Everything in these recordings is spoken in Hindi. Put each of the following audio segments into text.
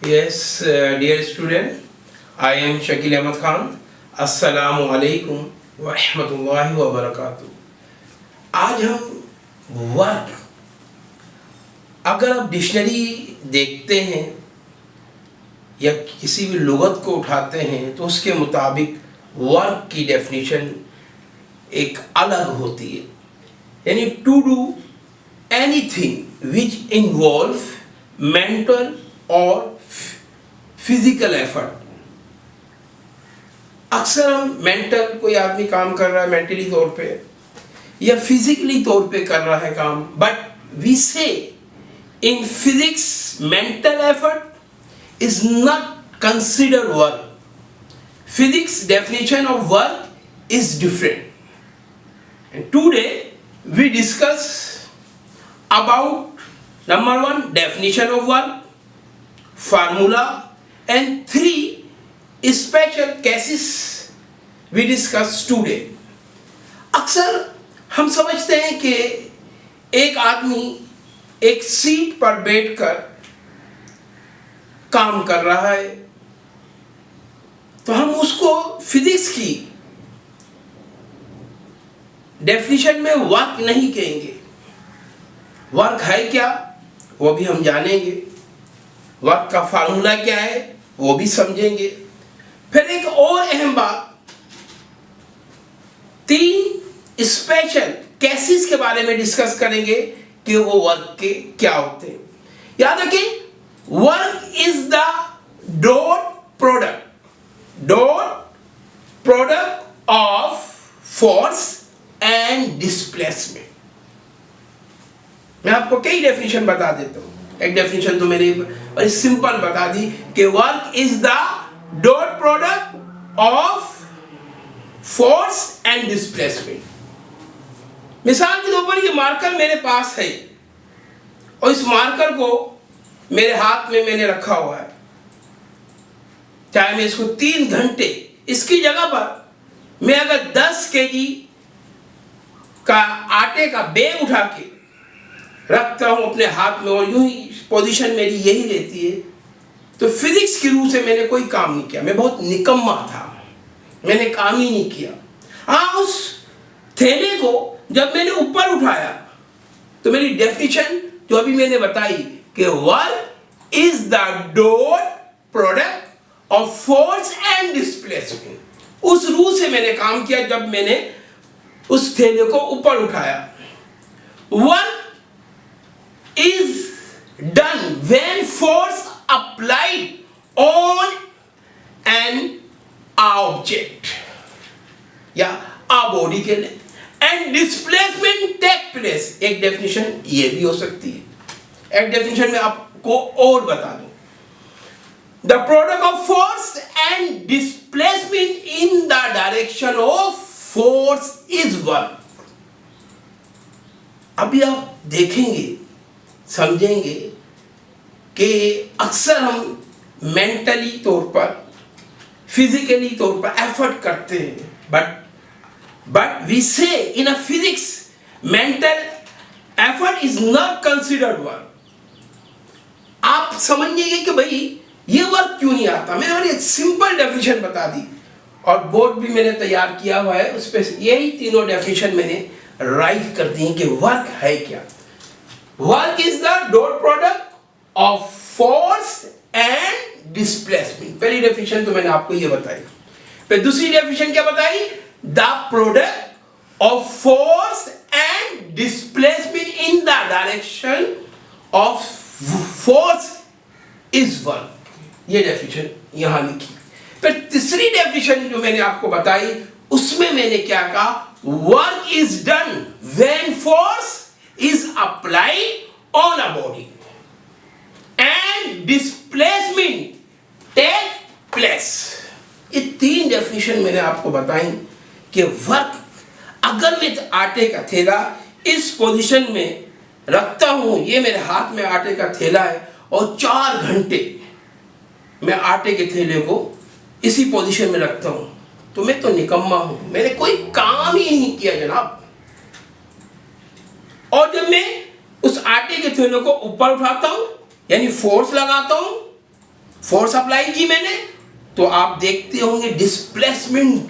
Yes, dear student, I am Shakil Ahmad Khan. Assalamu alaikum wa rahmatullahi wa barakatuh. आज हम वर्क, अगर आप डिक्शनरी देखते हैं या किसी भी लुगत को उठाते हैं तो उसके मुताबिक वर्क की डेफिनेशन एक अलग होती है, यानी to do anything which involve mental और फिजिकल एफर्ट। अक्सर हम मेंटल, कोई आदमी काम कर रहा है मेंटली तौर पे या फिजिकली तौर पे कर रहा है काम, बट वी से in physics mental effort is not considered work. Physics definition of work is different. And today we discuss about number 1 definition of work, formula, and 3 special cases we discuss today. अक्सर हम समझते हैं कि एक आदमी एक सीट पर बैठकर काम कर रहा है तो हम उसको फिजिक्स की डेफिनेशन में वर्क नहीं कहेंगे. वर्क है क्या वो भी हम जानेंगे, वर्क का फार्मूला क्या है वो भी समझेंगे. फिर एक और अहम बात, 3 स्पेशल केसेस के बारे में डिस्कस करेंगे कि वो वर्क के क्या होते हैं. याद रखें, work is the dot product of force and displacement. मैं आपको कई डेफिनेशन बता देता हूं. एक डेफिनेशन तो मैंने बड़ी सिंपल बता दी कि work is the dot product of force and displacement. मिसाल के तौर पर ये मार्कर मेरे पास है और इस मार्कर को मेरे हाथ में मैंने रखा हुआ है. चाहे मैं इसको 3 घंटे इसकी जगह पर मैं अगर 10 केजी का आटे का बैग उठा के रखता हूं अपने हाथ में और यूं ही पोजीशन मेरी यही रहती है, तो फिजिक्स की रूह से मैंने कोई काम नहीं किया. मैं बहुत निकम्मा था, मैंने काम ही नहीं किया. हाँ, उस थैले को जब मैंने ऊपर उठाया तो मेरी डेफिनेशन जो अभी मैंने बताई कि work is the dot product of force and displacement, उस रूह से मैंने काम किया जब मैंने उस थैले को ऊपर उठाया. Work is done when force applied on an object या अ बॉडी के लिए एंड डिस्प्लेसमेंट टेक प्लेस. एक डेफिनेशन ये भी हो सकती है. एक डेफिनेशन में आपको और बता दूं, the product of force and displacement in the direction of force is work. अभी आप देखेंगे, समझेंगे कि अक्सर हम मेंटली तौर पर, फिजिकली तौर पर एफर्ट करते हैं, but we say in a physics mental effort is not considered work. आप समझिए कि भाई ये वर्क क्यों नहीं आता. मैंने बड़ी सिंपल डेफिनेशन बता दी और बोर्ड भी मैंने तैयार किया हुआ है, उस पर यही तीनों डेफिनेशन मैंने राइट कर दी कि वर्क है क्या. Work is the dot product of force and displacement. पहली डेफिनेशन तो मैंने आपको ये बताई. फिर दूसरी डेफिनेशन क्या बताई, the product of force and displacement in the direction of force is work. ये डेफिनेशन यहां लिखी. फिर तीसरी डेफिनेशन जो मैंने आपको बताई उसमें मैंने क्या कहा, work is done when force is applied on a body and displacement take place. ये 3 डेफिनेशन मैंने आपको बताई कि वर्क, अगर मैं आटे का थैला इस पोजीशन में रखता हूं, ये मेरे हाथ में आटे का थैला है और 4 घंटे मैं आटे के थैले को इसी पोजीशन में रखता हूं, तो मैं तो निकम्मा हूं, मैंने कोई काम ही नहीं किया जनाब. और जब मैं उस आटे के थैले को ऊपर उठाता हूं यानी फोर्स लगाता हूं फोर्स अप्लाई की मैंने, तो आप देखते होंगे डिस्प्लेसमेंट,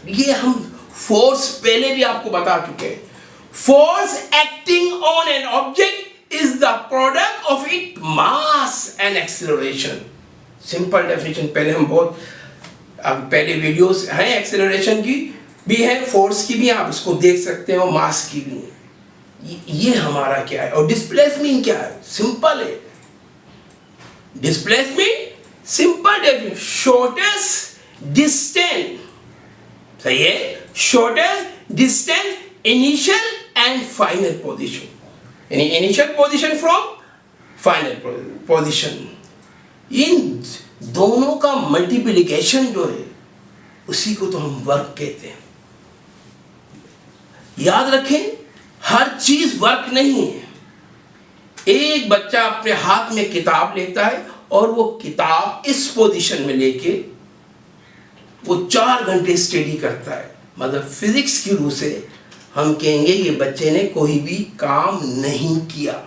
ये हम फोर्स पहले भी आपको बता चुके हैं। Force acting on an object is the product of it mass and acceleration. Simple definition पहले हम बहुत, अब पहले वीडियोस हैं एक्सेलरेशन की भी है, फोर्स की भी, आप इसको देख सकते हो, मास की भी है। ये हमारा क्या है, और डिस्प्लेसमेंट क्या है, सिंपल है। Displacement simple definition, shortest distance, सही है, shortest distance initial and final position, यानी initial position from final position. इन दोनों का मल्टीप्लिकेशन जो है उसी को तो हम वर्क कहते हैं। याद रखें, हर चीज वर्क नहीं है। एक बच्चा अपने हाथ में किताब लेता है और वो किताब इस पोजीशन में लेके वो 4 घंटे स्टडी करता है, मतलब फिजिक्स की रूह से हम कहेंगे ये बच्चे ने कोई भी काम नहीं किया,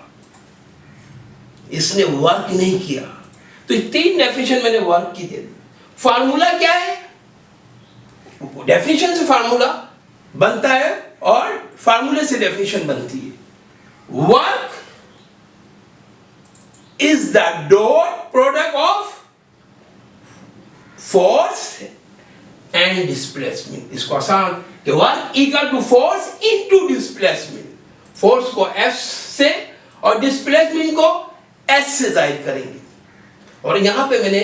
इसने वर्क नहीं किया। तो 3 डेफिनेशन मैंने वर्क की दे दी। फार्मूला क्या है, डेफिनेशन से फार्मूला बनता है और फार्मूले से डेफिनेशन बनती है। Work is the dot product of force and displacement. इसको आसान कि work equal to force into displacement, force को F से और डिस्प्लेसमेंट को S से जाहिर करेंगे। और यहां पे मैंने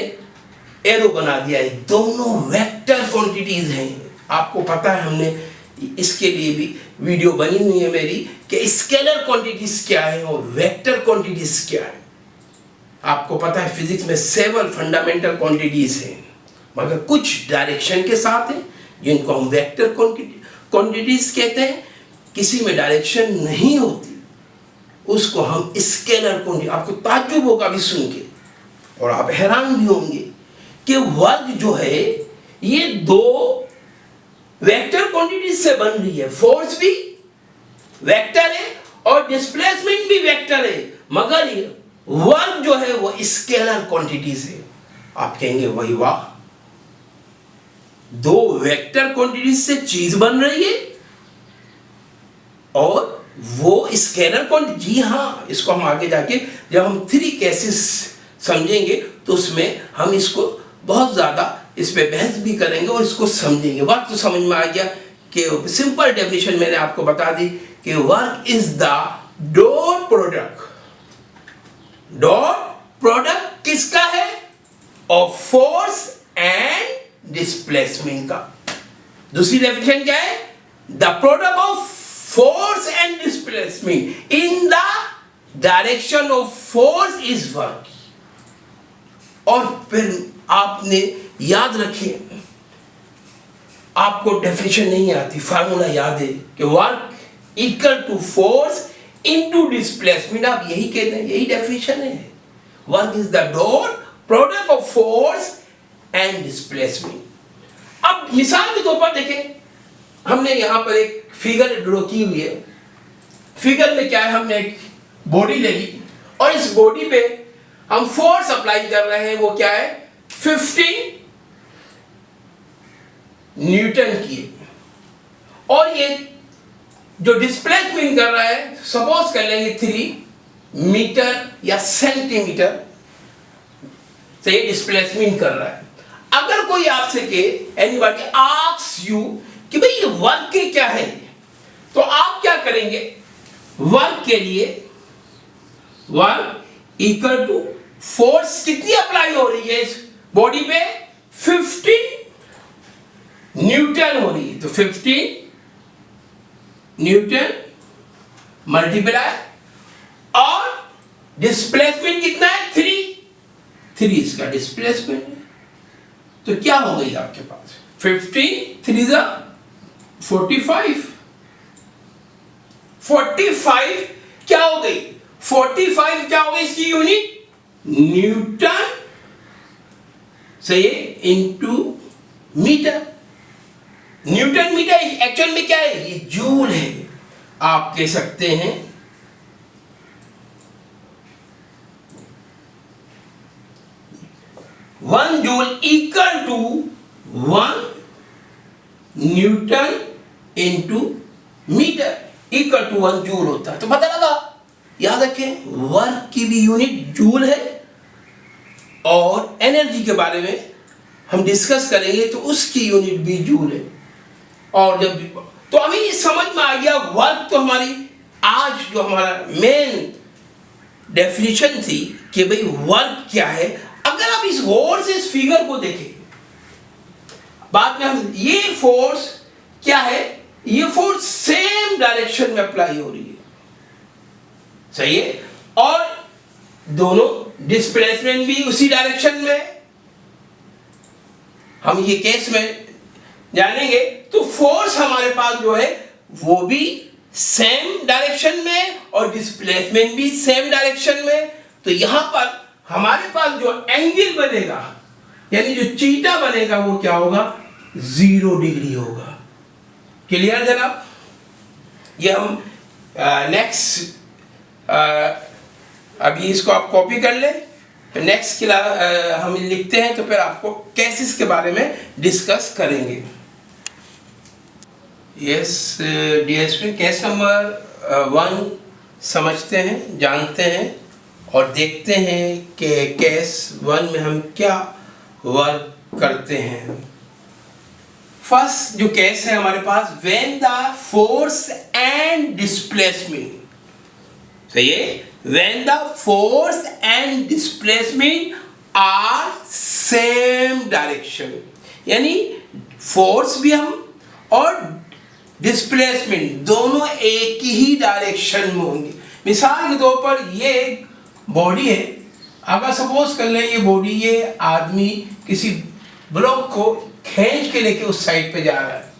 एरो बना दिया है, दोनों वेक्टर क्वांटिटीज हैं। आपको पता है हमने इसके लिए भी वीडियो बनी हुई है मेरी कि स्केलर क्वांटिटीज क्या है और वेक्टर क्वांटिटीज क्या है। आपको पता है फिजिक्स में 7 फंडामेंटल क्वांटिटीज हैं, मगर कुछ डायरेक्शन के साथ हैं जिनको हम वेक्टर क्वांटिटीज कहते हैं। किसी में डायरेक्शन नहीं होती उसको हम स्केलर क्वांटिटी। आपको ताज्जुब होगा भी सुन के और आप हैरान भी होंगे कि वर्क जो है ये 2 वेक्टर क्वांटिटीज से बन रही है। फोर्स भी वेक्टर है और डिस्प्लेसमेंट भी वेक्टर है, मगर ये वर्क जो है वो स्केलर क्वांटिटीज है। आप कहेंगे वही वाह, 2 वेक्टर क्वांटिटीज से चीज बन रही है और वो स्केलर क्वांटिटी। जी हाँ, इसको हम आगे जाके जब हम 3 केसेस समझेंगे तो उसमें हम इसको बहुत ज्यादा इस पे बहस भी करेंगे और इसको समझेंगे। वर्क तो समझ में आ गया कि सिंपल डेफिनेशन मैंने आपको बता दी कि work is the dot product. Dot product किसका है, ऑफ फोर्स एंड डिस्प्लेसमेंट का। दूसरी डेफिनेशन क्या है, the product of force and displacement in the direction of force is work. और फिर आपने याद रखिए, आपको डेफिनेशन नहीं आती, फार्मूला याद है कि work equal to force into displacement. आप यही कहते हैं, यही डेफिनेशन है। Work is the dot product of force and displacement. अब मिसाल के तौर पर देखें, हमने यहां पर एक फिगर ड्रॉ की हुई है। फिगर में क्या है, हमने एक बॉडी ले ली और इस बॉडी पे हम फोर्स अप्लाई कर रहे हैं। वो क्या है, 15 न्यूटन की, और ये जो डिस्प्लेसमेंट कर रहा है सपोज कर लेंगे 3 मीटर या सेंटीमीटर से ये डिस्प्लेसमेंट कर रहा है। अगर कोई आपसे कहे, एनीबॉडी आस्क्स यू कि भाई ये वर्क के क्या है, तो आप क्या करेंगे, वर्क के लिए वर्क इक्वल टू फोर्स कितनी अप्लाई हो रही है इस बॉडी पे, 15 न्यूटन हो रही है। तो 15 न्यूटन मल्टीप्लाई और डिस्प्लेसमेंट कितना है, 3 इसका डिस्प्लेसमेंट है। तो क्या हो गई आपके पास, 15 3 45 45 क्या हो गई, 45 क्या हो गई इसकी यूनिट, न्यूटन से into metre. Newton metre actual में क्या है, ये जूल है। आप कह सकते हैं 1 joule equal to 1 newton into metre equal to 1 joule होता है। तो पता लगा, याद रखें वर्क की भी यूनिट जूल है और एनर्जी के बारे में हम डिस्कस करेंगे तो उसकी यूनिट भी जूल है। और जब तो अभी समझ में आ गया वर्क, तो हमारी आज जो हमारा मेन डेफिनेशन थी कि भाई वर्क क्या है। अगर आप इस गौर से इस फिगर को देखें, बाद में हम ये फोर्स क्या है, ये फोर्स सेम डायरेक्शन में अप्लाई हो रही है, सही है, और दोनों डिस्प्लेसमेंट भी उसी डायरेक्शन में, हम ये केस में जानेंगे। तो फोर्स हमारे पास जो है वो भी सेम डायरेक्शन में और डिस्प्लेसमेंट भी सेम डायरेक्शन में। तो यहां पर हमारे पास जो एंगल बनेगा, यानी जो चीटा बनेगा, वो क्या होगा, 0 डिग्री होगा। क्लियर जनाब? ये हम नेक्स्ट, अभी इसको आप कॉपी कर ले, नेक्स्ट क्लास हम लिखते हैं तो फिर आपको केसेस के बारे में डिस्कस करेंगे। Yes dear student, case number 1 समझते हैं, जानते हैं और देखते हैं कि केस 1 में हम क्या वर्क करते हैं। फर्स्ट जो केस है हमारे पास, when the force and displacement, सही है, when the force and displacement are same direction, यानी फोर्स भी हम और डिस्प्लेसमेंट दोनों एक ही डायरेक्शन में होंगे। मिसाल के तौर पर ये एक बॉडी है, अगर सपोज कर लें ये बॉडी, ये आदमी किसी ब्लॉक को खींच के लेके उस साइड पे जा रहा है।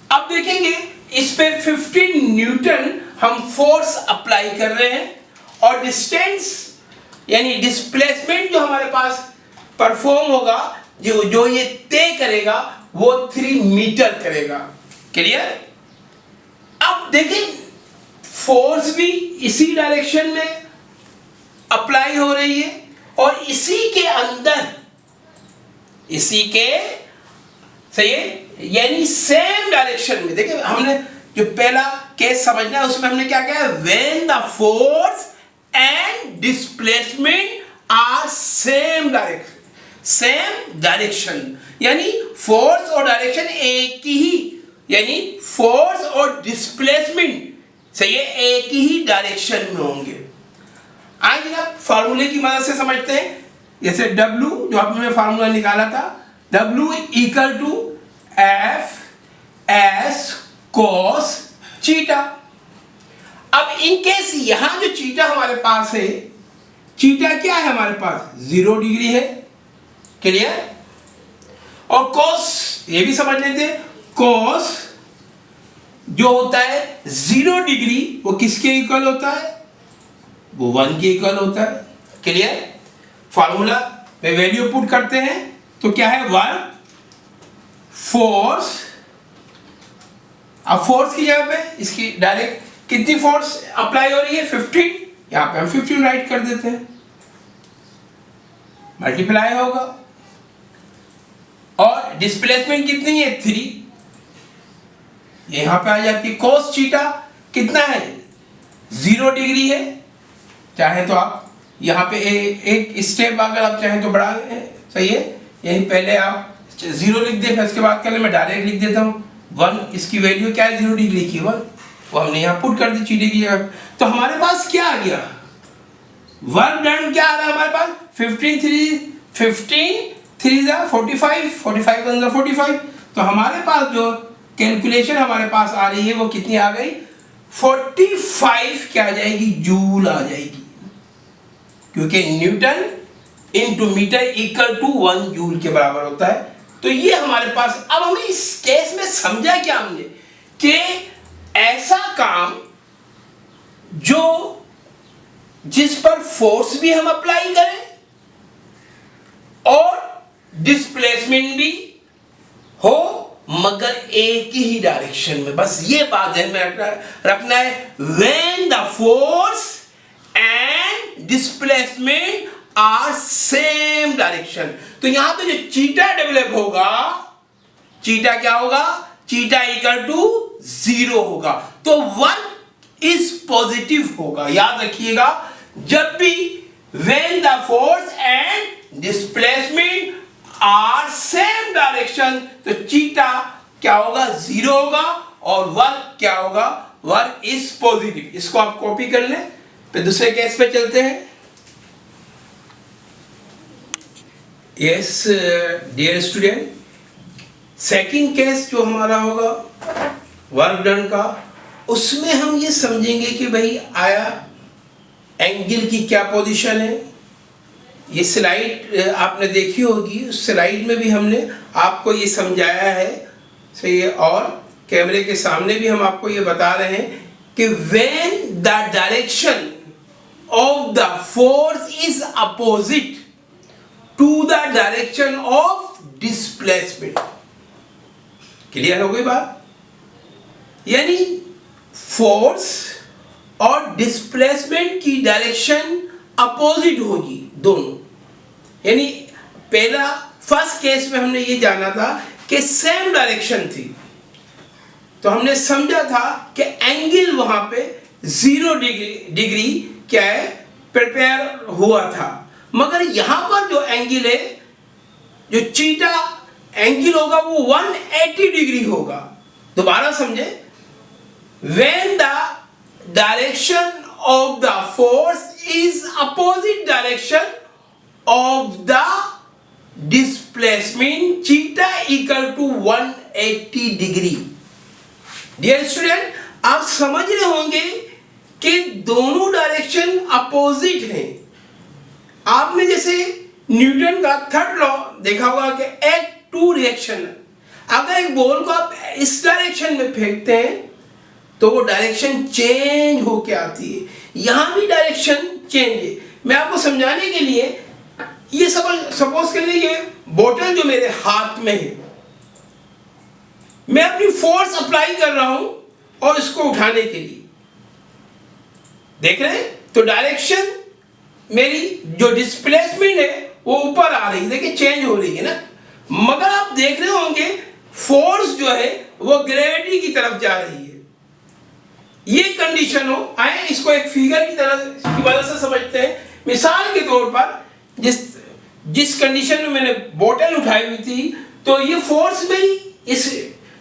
अब देखेंगे इस पे 15 न्यूटन हम फोर्स अप्लाई कर रहे हैं और डिस्टेंस यानी डिस्प्लेसमेंट जो हमारे पास परफॉर्म होगा, जो ये तय करेगा वो 3 मीटर करेगा। क्लियर? अब देखें फोर्स भी इसी डायरेक्शन में अप्लाई हो रही है और इसी के अंदर, इसी के, सही है, यानी सेम डायरेक्शन में। देखिए हमने जो पहला केस समझना है उसमें हमने क्या कहा, when the force and displacement are same direction, यानी फोर्स और डायरेक्शन एक ही, यानी फोर्स और डिस्प्लेसमेंट, सही है, एक ही डायरेक्शन में होंगे। आज जनाब फार्मूले की मदद से समझते हैं। जैसे W जो आपने फार्मूला निकाला था, W equal to F S cos theta. अब इन केस यहां जो चीटा हमारे पास है, चीटा क्या है हमारे पास, 0 डिग्री है। क्लियर? और कोस ये भी समझ लेते हैं, कोस जो होता है 0 डिग्री वो किसके इक्वल होता है, वो 1 के इक्वल होता है। क्लियर? फार्मूला में वैल्यू पुट करते हैं तो क्या है, 1 फोर्स। अब फोर्स की जगह पे इसकी डायरेक्ट कितनी फोर्स अप्लाई हो रही है, 15, यहां पे हम 15 राइट कर देते हैं, मल्टीप्लाई होगा। और डिस्प्लेसमेंट कितनी है, 3, यहां पे आ जाती है। कोस चीटा कितना है, 0 डिग्री है। चाहे तो आप यहाँ पे एक स्टेप अगर आप चाहें तो बढ़ा लें, सही है, यानी पहले आप 0 लिख दें, फिर उसके बाद कर लें, मैं डायरेक्ट लिख देता हूँ 1, इसकी वैल्यू क्या है, 0 डिग्री की 1, वो हमने यहाँ पुट कर दी चीटे की जगह। तो हमारे पास क्या आ गया, वर्क डन क्या आ रहा है हमारे पास, 15 3 45, 45 अंदर 45। तो हमारे पास जो कैलकुलेशन हमारे पास आ रही है वो कितनी आ गई, 45 क्या आ जाएगी, जूल आ जाएगी, क्योंकि newton into metre equal to 1 joule के बराबर होता है। तो ये हमारे पास, अब हमें इस केस में समझा क्या हमने, कि ऐसा काम जो जिस पर फोर्स भी हम अप्लाई करें और डिस्प्लेसमेंट भी हो, मगर एक ही डायरेक्शन में। बस ये बात ध्यान में रखना है, when the force and displacement are same direction. तो यहां पे जो चीटा डेवलप होगा, चीटा क्या होगा, चीटा इक्वल टू 0 होगा। तो वर्क इज पॉजिटिव होगा। याद रखिएगा, जब भी when the force and displacement are same direction, तो चीटा क्या होगा, 0 होगा और वर्क क्या होगा, वर्क इज पॉजिटिव। इसको आप कॉपी कर लें। फिर दूसरे केस पे चलते हैं। Yes dear student, second case जो हमारा होगा वर्क डन का, उसमें हम ये समझेंगे कि भाई आया एंगल की क्या पोजीशन है। ये स्लाइड आपने देखी होगी, उस स्लाइड में भी हमने आपको ये समझाया है सही है, और कैमरे के सामने भी हम आपको ये बता रहे हैं कि when the direction of the force is opposite to the direction of displacement। Clear हो गई बात? यानी फोर्स और डिस्प्लेसमेंट की डायरेक्शन अपोजिट होगी दोनों। यानी पहला फर्स्ट केस में हमने ये जाना था कि सेम डायरेक्शन थी, तो हमने समझा था कि एंगल वहां पे 0 डिग्री क्या है, प्रिपेयर हुआ था। मगर यहां पर जो एंगल है, जो चीटा एंगल होगा वो 180 डिग्री होगा। दोबारा समझे, when the direction of the force is opposite direction of the displacement, theta equal to 180 degree. Dear student, आप समझ रहे होंगे कि दोनों डायरेक्शन अपोजिट हैं। आपने जैसे न्यूटन का थर्ड लॉ देखा होगा कि एक टू रिएक्शन है। अगर एक बॉल को आप इस डायरेक्शन में फेंकते हैं तो वो डायरेक्शन चेंज होके आती है। यहां भी डायरेक्शन चेंज है। मैं आपको समझाने के लिए ये सपोज कर लीजिए, बोतल जो मेरे हाथ में है, मैं अपनी फोर्स अप्लाई कर रहा हूं और इसको उठाने के लिए, देख रहे हैं, तो डायरेक्शन मेरी जो डिस्प्लेसमेंट है वो ऊपर आ रही है, देखिए चेंज हो रही है ना। मगर आप देख रहे होंगे फोर्स जो है वो ग्रेविटी की तरफ जा रही है। ये कंडीशन हो, आए इसको एक फिगर की तरह की मदद से समझते हैं। मिसाल के तौर पर जिस कंडीशन में मैंने बोतल उठाई हुई थी, तो ये फोर्स मेरी इस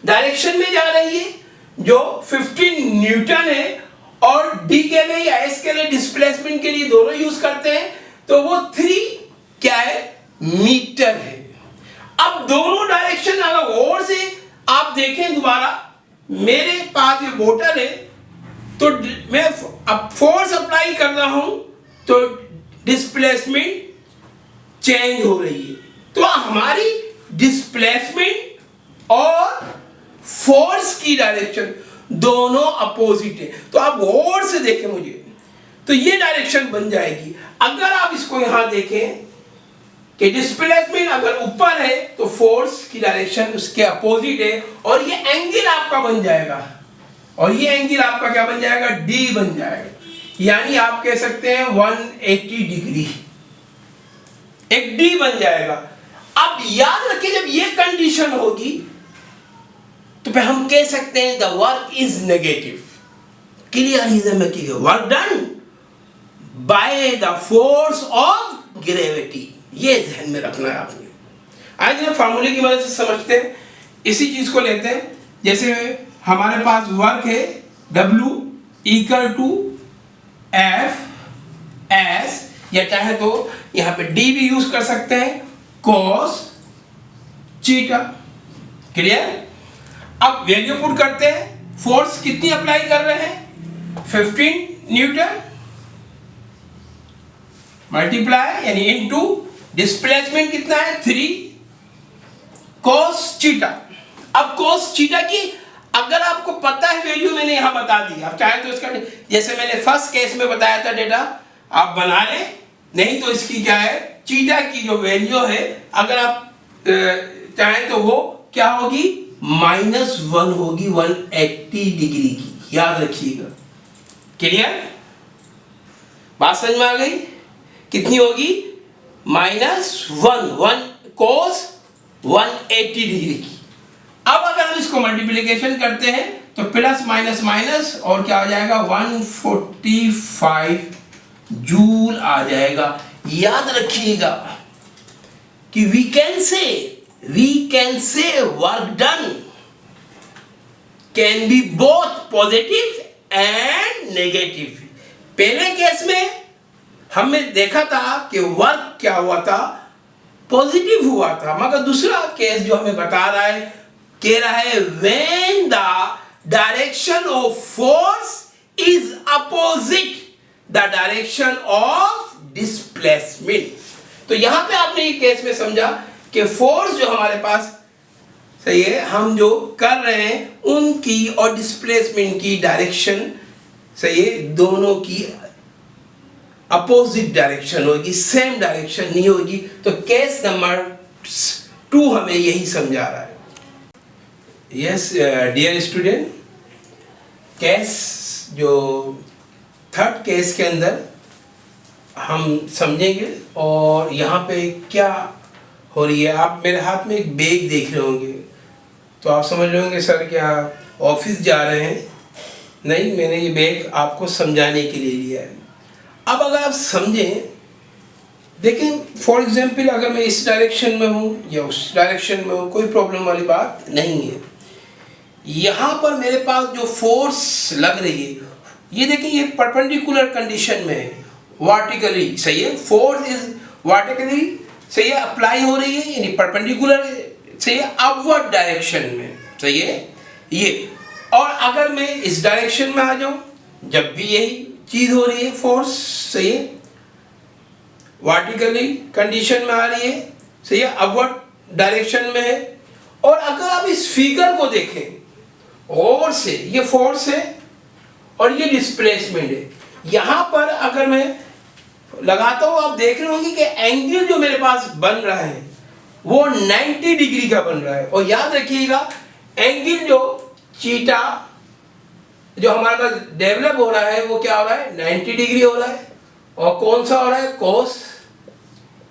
डायरेक्शन में जा रही है जो 15 न्यूटन है, और डी के लिए या एस के लिए डिस्प्लेसमेंट के लिए दोनों यूज करते हैं, तो वो 3 क्या है, मीटर है। अब दोनों डायरेक्शन अगर और से आप देखें दोबारा, मेरे पास ये बोतल है, तो मैं अब फोर्स अप्लाई कर रहा हूं तो डिस्प्लेसमेंट चेंज हो रही है। तो हमारी डिस्प्लेसमेंट और फोर्स की डायरेक्शन दोनों अपोजिट है। तो आप गौर से देखें मुझे, तो ये डायरेक्शन बन जाएगी। अगर आप इसको यहां देखें कि डिस्प्लेसमेंट अगर ऊपर है तो फोर्स की डायरेक्शन उसके अपोजिट है, और ये एंगल आपका बन जाएगा, और ये एंगल आपका क्या बन जाएगा, डी बन जाएगा। यानी आप कह सकते हैं 180 डिग्री, एक डी बन जाएगा। अब याद रखिए, जब ये कंडीशन होगी तो फिर हम कह सकते हैं the work is negative. Clear reason में की work done by the force of gravity, ये ध्यान में रखना है आपने। आज जब फार्मूले की मदद से समझते हैं, इसी चीज को लेते हैं। जैसे हमारे पास वर्क है W equal to F S, या चाहे तो यहां पे D भी यूज कर सकते हैं, cos चीटा। क्लियर? अब वैल्यू पुट करते हैं, फोर्स कितनी अप्लाई कर रहे हैं, 15 न्यूटन मल्टीप्लाई यानी इनटू डिस्प्लेसमेंट कितना है, 3 cos चीटा। अब cos चीटा की अगर आपको पता है वैल्यू, मैंने यहां बता दी, आप चाहे तो इसका जैसे मैंने फर्स्ट केस में बताया था डेटा आप बना लें, नहीं तो इसकी क्या है, चीटा की जो वैल्यू है अगर आप चाहें तो वो क्या होगी, -1 होगी 180 डिग्री की। याद रखिएगा। क्लियर? बात समझ में आ गई? कितनी होगी, -1 cos 180 डिग्री की। अब अगर हम इसको मल्टीप्लिकेशन करते हैं तो प्लस माइनस माइनस और क्या आ जाएगा 145 जूल आ जाएगा। याद रखिएगा कि we can say work done can be both positive and negative. पहले केस में हमने देखा था कि वर्क क्या हुआ था, पॉजिटिव हुआ था, मगर दूसरा केस जो हमें बता रहा है, कह रहा है when the direction of force is opposite the direction of displacement. तो यहां पे आपने ये केस में समझा कि फोर्स जो हमारे पास सही है, हम जो कर रहे हैं उनकी और डिस्प्लेसमेंट की डायरेक्शन सही है, दोनों की अपोजिट डायरेक्शन होगी, सेम डायरेक्शन नहीं होगी। तो केस नंबर 2 हमें यही समझा रहा है। यस डियर स्टूडेंट, केस जो थर्ड केस के अंदर हम समझेंगे और यहाँ पे क्या हो रही है। आप मेरे हाथ में एक बैग देख रहे होंगे तो आप समझ रहे होंगे सर क्या ऑफिस जा रहे हैं। नहीं, मैंने ये बैग आपको समझाने के लिए लिया है। अब अगर आप समझें, देखें फॉर एग्जाम्पल अगर मैं इस डायरेक्शन में हूँ या उस डायरेक्शन में हूँ, कोई प्रॉब्लम वाली बात नहीं है। यहाँ पर मेरे पास जो फोर्स लग रही है, ये देखिए ये परपेंडिकुलर कंडीशन में है, वर्टिकली सही है, फोर्स इज वर्टिकली सही है अप्लाई हो रही है, यानी परपेंडिकुलर सही है अपवर्ड डायरेक्शन में सही है ये। और अगर मैं इस डायरेक्शन में आ जाऊं, जब भी यही चीज हो रही है, फोर्स सही है वर्टिकली कंडीशन में आ रही है सही है, अपवर्ड डायरेक्शन में है। और अगर आप इस फिगर को देखें और से, ये फोर्स है और ये डिस्प्लेसमेंट है। यहां पर अगर मैं लगाता हूं, आप देख रहे होंगे कि एंगल जो मेरे पास बन रहा है वो 90 डिग्री का बन रहा है। और याद रखिएगा एंगल जो चीटा जो हमारे पास डेवलप हो रहा है वो क्या हो रहा है 90 डिग्री हो रहा है, और कौन सा हो रहा है कोस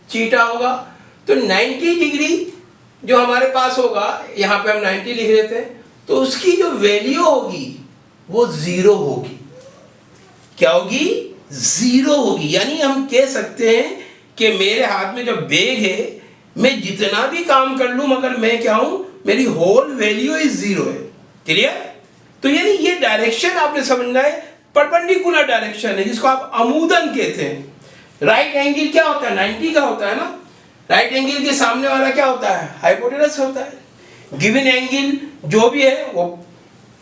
चीटा होगा। तो 90 डिग्री जो हमारे पास होगा, यहाँ पे हम 90 लिख देते हैं, तो उसकी जो वैल्यू होगी वो 0 होगी। क्या होगी 0 होगी। यानी हम कह सकते हैं कि मेरे हाथ में जो बैग है, मैं जितना भी काम कर लूं मगर मैं क्या हूं, मेरी होल वैल्यू इज 0 है। क्लियर। तो यानी ये डायरेक्शन आपने समझना है परपेंडिकुलर डायरेक्शन है, जिसको आप अमूदन कहते हैं। राइट एंगल क्या होता है 90 का होता है ना, राइट एंगल के सामने वाला क्या होता है हाइपोटेनस होता है। गिवन एंगल जो भी है वो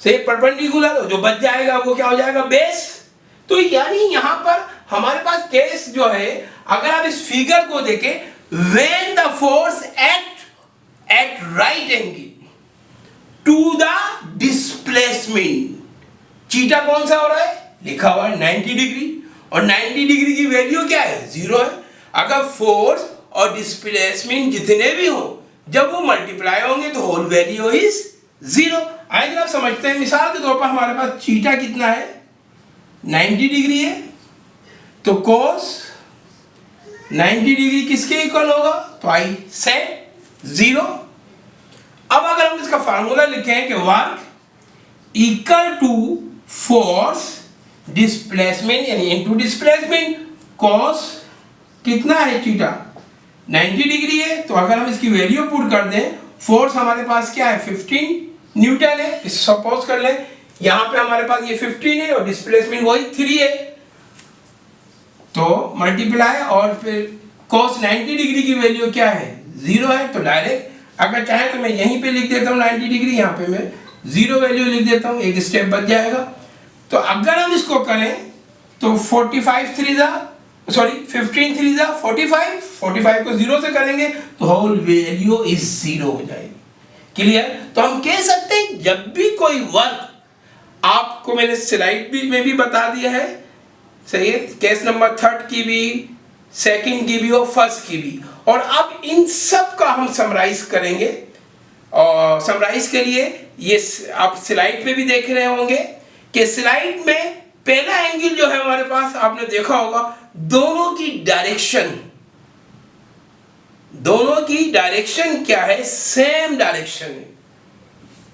से परपेंडिकुलर, जो बच जाएगा वो क्या हो जाएगा बेस। तो यानी यहां पर हमारे पास केस जो है, अगर आप इस फिगर को देखें, when the force act at right angle to the displacement, चीटा कौन सा हो रहा है लिखा हुआ है 90 डिग्री, और 90 डिग्री की वैल्यू क्या है 0 है। अगर फोर्स और डिस्प्लेसमेंट जितने भी हो, जब वो मल्टीप्लाई होंगे तो होल वैल्यू इज 0। आइए जरा समझते हैं। मिसाल के तौर पर हमारे पास चीटा कितना है 90 डिग्री है, तो कोस 90 डिग्री किसके इक्वल होगा, तो आई सेट 0। अब अगर हम इसका फार्मूला लिखें कि work equal to force displacement यानी इनटू डिस्प्लेसमेंट, कॉस कितना है थीटा 90 डिग्री है, तो अगर हम इसकी वैल्यू पुट कर दें, फोर्स हमारे पास क्या है 15 न्यूटन है, इसे सपोज कर लें, यहां पे हमारे पास ये 15 है और डिस्प्लेसमेंट वही 3 है, तो मल्टीप्लाई और फिर cos 90 डिग्री की वैल्यू क्या है 0 है। तो डायरेक्ट अगर चाहे तो मैं यहीं पे लिख देता हूँ 90 डिग्री, यहाँ पे मैं 0 वैल्यू लिख देता हूँ, एक स्टेप बच जाएगा। तो अगर हम इसको करें तो 15 3 जा 45 को 0 से करेंगे तो होल वैल्यू इज 0 हो जाएगी। क्लियर। तो हम कह सकते हैं जब भी कोई वर्क, आपको मैंने स्लाइड में भी बता दिया है सही है, केस नंबर 3 की भी, सेकंड की भी और फर्स्ट की भी, और अब इन सब का हम समराइज करेंगे। और समराइज के लिए ये आप स्लाइड पे भी देख रहे होंगे कि स्लाइड में पहला एंगल जो है हमारे पास, आपने देखा होगा दोनों की डायरेक्शन दोनों की डायरेक्शन क्या है, सेम डायरेक्शन है।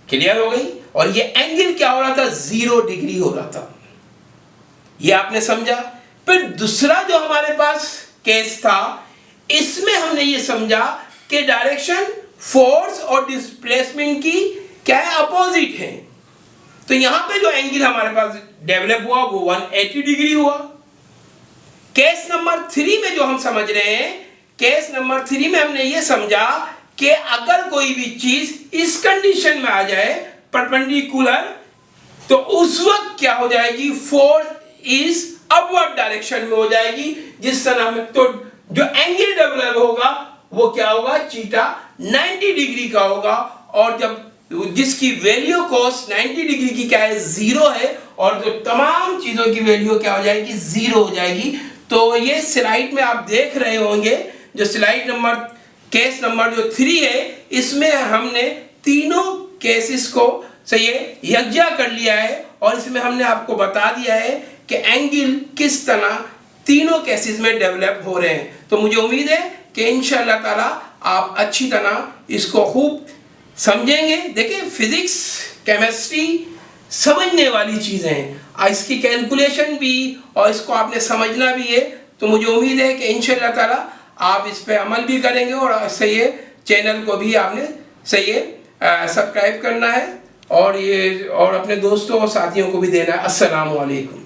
क्लियर हो गई। और ये एंगल क्या हो रहा था, 0 डिग्री हो रहा था। ये आपने समझा। फिर दूसरा जो हमारे पास केस था, इसमें हमने ये समझा कि डायरेक्शन फोर्स और डिस्प्लेसमेंट की क्या है, अपोजिट है। तो यहां पे जो एंगल हमारे पास डेवलप हुआ वो 180 डिग्री हुआ। केस नंबर 3 में जो हम समझ रहे हैं, केस नंबर 3 में हमने ये समझा कि अगर कोई भी चीज इस कंडीशन में आ जाए परपेंडिकुलर, तो उस वक्त क्या हो जाएगी, फोर्स इस अपवर्ड डायरेक्शन में हो जाएगी। जिस तरह में तो जो एंगल डेवलप होगा वो क्या होगा, चीटा 90 डिग्री का होगा। और जब जिसकी वैल्यू कॉस 90 डिग्री की क्या है, 0 है, और जो तमाम चीजों की वैल्यू क्या हो जाएगी, 0 हो जाएगी। तो ये स्लाइड में आप देख रहे होंगे, जो स्लाइड नंबर केस नंबर जो 3 है, इसमें हमने तीनों केसेस को सही है यज्ञा कर लिया है। और इसमें हमने आपको बता दिया है कि एंगल किस तरह तीनों केसेस में डेवलप हो रहे हैं। तो मुझे उम्मीद है कि इंशाअल्लाह ताला आप अच्छी तरह इसको खूब समझेंगे। देखिए फिजिक्स केमिस्ट्री समझने वाली चीज़ें हैं, इसकी कैलकुलेशन भी और इसको आपने समझना भी है। तो मुझे उम्मीद है कि इंशाअल्लाह ताला आप इस पे अमल भी करेंगे। और सही है, चैनल को भी आपने सही है सब्सक्राइब करना है, और ये और अपने दोस्तों और साथियों को भी देना है। अस्सलामु अलैकुम।